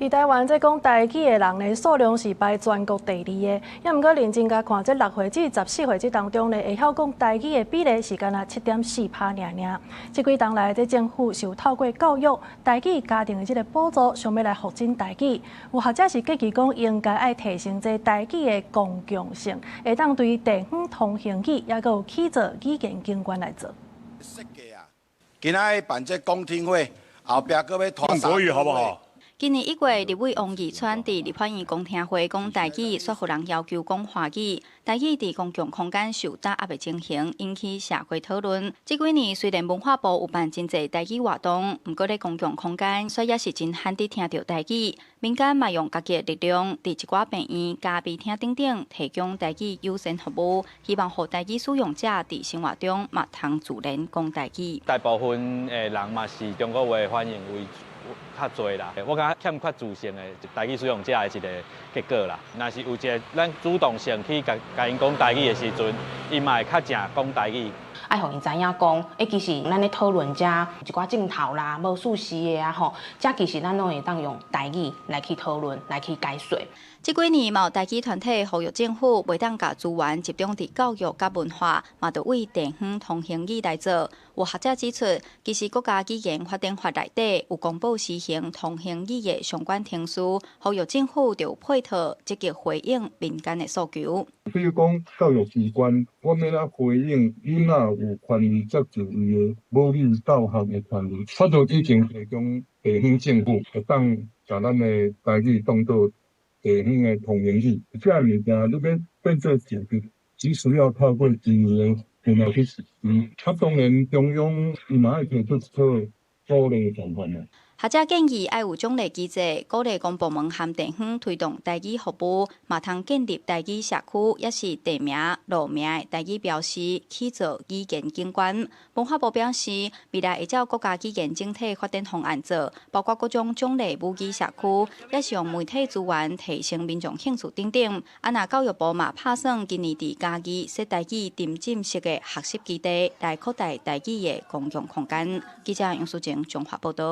伫台湾，这讲台语的人呢，数量是排全国第2个。也毋过认真甲看，这6岁至14岁这当中呢，会晓讲台语的比例是干那7.4%尔。这几当来，这政府是有透过教育台语家庭的这个补助，想要来发展台语。有学者是建议讲，应该爱提升这台语的公共性，会当对地方通行语，也有起做语言景观来做。今仔办这公听会，后壁搁要拖用国语好不好？今年1月，立委王义川伫立法院公听会讲台语，说服人要求讲华语。台语伫公共空间受打压的情形，引起社会讨论。这几年虽然文化部有办真侪台语活动，不过咧公共空间却也是真罕伫听到台语。民间嘛用家己的力量，伫一寡病院、咖啡厅等等提供台语优先服务，希望让台语使用者伫生活中嘛通自然讲台语。大部分的人嘛是中国话反应为较侪啦，我感觉欠缺自信的台语使用者的一个结果啦。若是有一个咱主动性去甲因讲台语的时阵，伊嘛会较正讲台语。爱互因知影讲，其实咱咧讨论遮一寡镜头啦、无事实的啊吼，遮其实咱拢会当用台语来去讨论、来去解说。这几年嘛有台语团体呼吁政府袂当把资源集中伫教育甲文化，嘛着为地方通行语来做。有学者指出，其实国家语言发展法内底有公布施行通行语的相关程序，呼吁政府着配套积极回应民间的诉求。比如讲，教育机关，我们要回应囡仔有权利接受伊的母语教学的权利，法律已经提供地方政府会当把咱的台语当作地方的通行语，这物件你要变做解决，只需要透过资源然后去实施。当然中央伊嘛要提出一套鼓励的方法啦。学者建议要有奖励机制，鼓励公部门和地方推动台语服务，嘛通建立台语社区，也是地名、路名的台语标识，起做语言景观。文化部表示，未来会照国家语言整体发展方案做，包括各种奖励母语社区，也是用媒体资源提升民众兴趣等等。那教育部嘛打算今年伫嘉义设台语沉浸式的学习基地，来扩大台语的公共空间。记者杨淑静综合报道。